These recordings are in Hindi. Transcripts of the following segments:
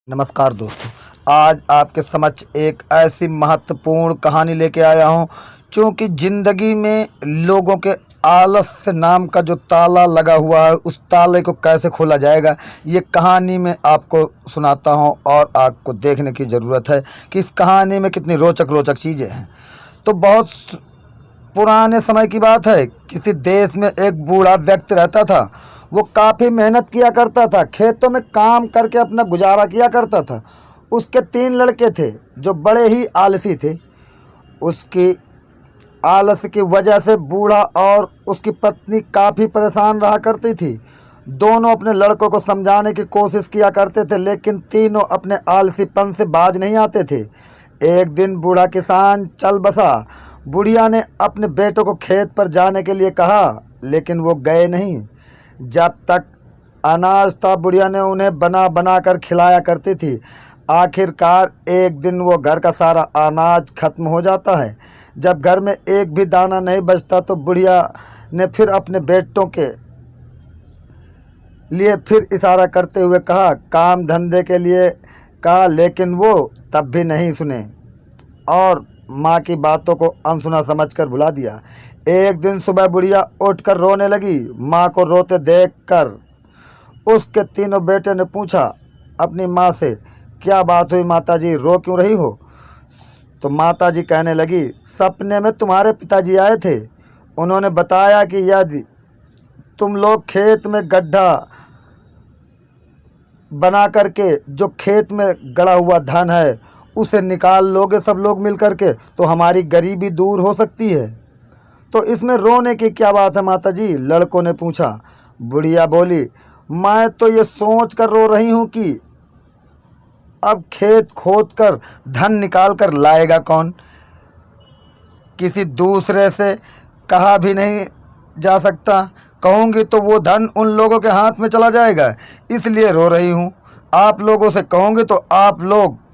नमस्कार दोस्तों। आज आपके समक्ष एक ऐसी महत्वपूर्ण कहानी लेके आया हूँ। क्योंकि ज़िंदगी में लोगों के आलस्य नाम का जो ताला लगा हुआ है, उस ताले को कैसे खोला जाएगा, ये कहानी में आपको सुनाता हूँ। और आपको देखने की ज़रूरत है कि इस कहानी में कितनी रोचक रोचक चीज़ें हैं। तो बहुत पुराने समय की बात है। किसी देश में एक बूढ़ा व्यक्ति रहता था। वो काफ़ी मेहनत किया करता था, खेतों में काम करके अपना गुजारा किया करता था। उसके 3 लड़के थे जो बड़े ही आलसी थे। उसकी आलस की वजह से बूढ़ा और उसकी पत्नी काफ़ी परेशान रहा करती थी। दोनों अपने लड़कों को समझाने की कोशिश किया करते थे, लेकिन तीनों अपने आलसीपन से बाज नहीं आते थे। एक दिन बूढ़ा किसान चल बसा। बुढ़िया ने अपने बेटों को खेत पर जाने के लिए कहा, लेकिन वो गए नहीं। जब तक अनाज था, बुढ़िया ने उन्हें बना बना कर खिलाया करती थी। आखिरकार एक दिन वो घर का सारा अनाज खत्म हो जाता है। जब घर में एक भी दाना नहीं बचता तो बुढ़िया ने फिर अपने बेटों के लिए फिर इशारा करते हुए कहा, काम धंधे के लिए कहा, लेकिन वो तब भी नहीं सुने और माँ की बातों को अनसुना समझकर भुला दिया। एक दिन सुबह बुढ़िया उठकर रोने लगी। माँ को रोते देखकर उसके तीनों बेटे ने पूछा अपनी माँ से, क्या बात हुई माताजी, रो क्यों रही हो? तो माताजी कहने लगी, सपने में तुम्हारे पिताजी आए थे। उन्होंने बताया कि यदि तुम लोग खेत में गड्ढा बना करके जो खेत में गड़ा हुआ धन है उसे निकाल लोगे सब लोग मिल करके, तो हमारी गरीबी दूर हो सकती है। तो इसमें रोने की क्या बात है माताजी? लड़कों ने पूछा। बुढ़िया बोली, मैं तो ये सोच कर रो रही हूँ कि अब खेत खोद कर धन निकाल कर लाएगा कौन? किसी दूसरे से कहा भी नहीं जा सकता। कहूँगी तो वो धन उन लोगों के हाथ में चला जाएगा, इसलिए रो रही हूँ। आप लोगों से कहूँगी तो आप लोग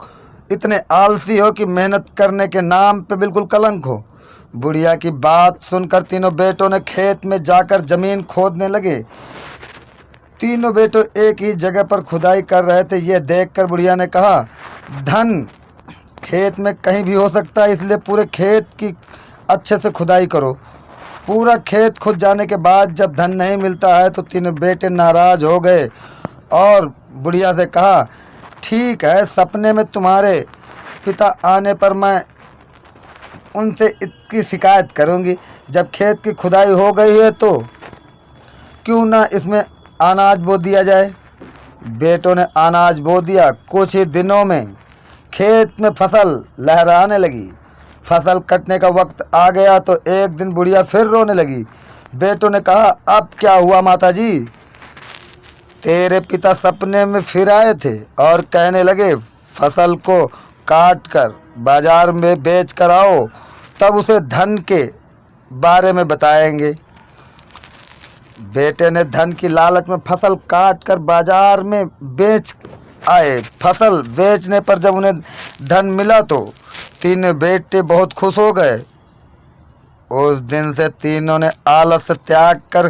इतने आलसी हो कि मेहनत करने के नाम पे बिल्कुल कलंक हो। बुढ़िया की बात सुनकर तीनों बेटों ने खेत में जाकर ज़मीन खोदने लगे। तीनों बेटों एक ही जगह पर खुदाई कर रहे थे। यह देखकर बुढ़िया ने कहा, धन खेत में कहीं भी हो सकता है, इसलिए पूरे खेत की अच्छे से खुदाई करो। पूरा खेत खुद जाने के बाद जब धन नहीं मिलता है तो तीनों बेटे नाराज़ हो गए और बुढ़िया से कहा, ठीक है, सपने में तुम्हारे पिता आने पर मैं उनसे इसकी शिकायत करूंगी। जब खेत की खुदाई हो गई है तो क्यों ना इसमें अनाज बो दिया जाए। बेटों ने अनाज बो दिया। कुछ ही दिनों में खेत में फसल लहराने लगी। फसल कटने का वक्त आ गया तो एक दिन बुढ़िया फिर रोने लगी। बेटों ने कहा, अब क्या हुआ माताजी? तेरे पिता सपने में फिर आए थे और कहने लगे, फसल को काट कर बाजार में बेच कर आओ, तब उसे धन के बारे में बताएंगे। बेटे ने धन की लालच में फसल काट कर बाजार में बेच आए। फसल बेचने पर जब उन्हें धन मिला तो तीनों बेटे बहुत खुश हो गए। उस दिन से तीनों ने आलस त्याग कर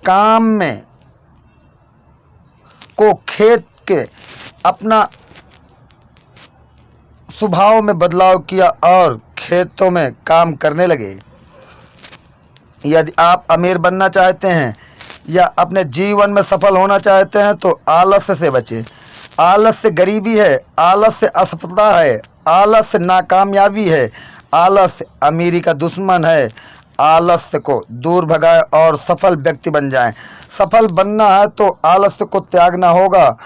काम में को खेत के अपना स्वभाव में बदलाव किया और खेतों में काम करने लगे। यदि आप अमीर बनना चाहते हैं या अपने जीवन में सफल होना चाहते हैं तो आलस्य से बचें। आलस्य गरीबी है, आलस्य असफलता है, आलस्य नाकामयाबी है, आलस्य अमीरी का दुश्मन है। आलस्य को दूर भगाएं और सफल व्यक्ति बन जाएं। सफल बनना है तो आलस्य को त्यागना होगा।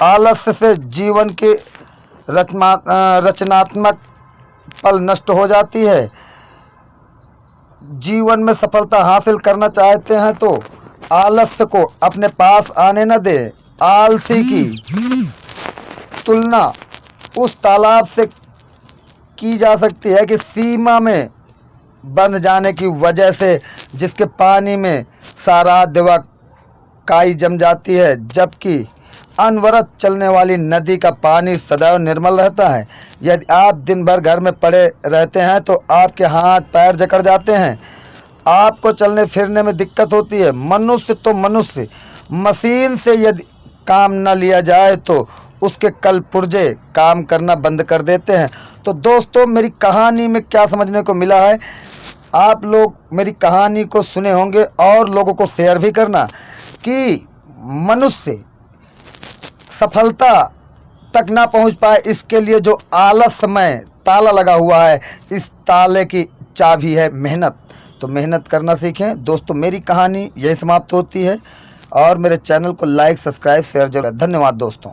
आलस्य से जीवन की रचनात्मक पल नष्ट हो जाती है। जीवन में सफलता हासिल करना चाहते हैं तो आलस्य को अपने पास आने न दें। आलसी की तुलना उस तालाब से की जा सकती है कि सीमा में बंध जाने की वजह से जिसके पानी में सारा दिवा काई जम जाती है, जबकि अनवरत चलने वाली नदी का पानी सदैव निर्मल रहता है। यदि आप दिन भर घर में पड़े रहते हैं तो आपके हाथ पैर जकड़ जाते हैं, आपको चलने फिरने में दिक्कत होती है। मनुष्य तो मनुष्य, मशीन से यदि काम न लिया जाए तो उसके कल पुर्जे काम करना बंद कर देते हैं। तो दोस्तों, मेरी कहानी में क्या समझने को मिला है, आप लोग मेरी कहानी को सुने होंगे और लोगों को शेयर भी करना कि मनुष्य सफलता तक ना पहुंच पाए, इसके लिए जो आलस्य ताला लगा हुआ है, इस ताले की चाबी है मेहनत। तो मेहनत करना सीखें। दोस्तों, मेरी कहानी यही समाप्त होती है और मेरे चैनल को लाइक, सब्सक्राइब, शेयर जरूर। धन्यवाद दोस्तों।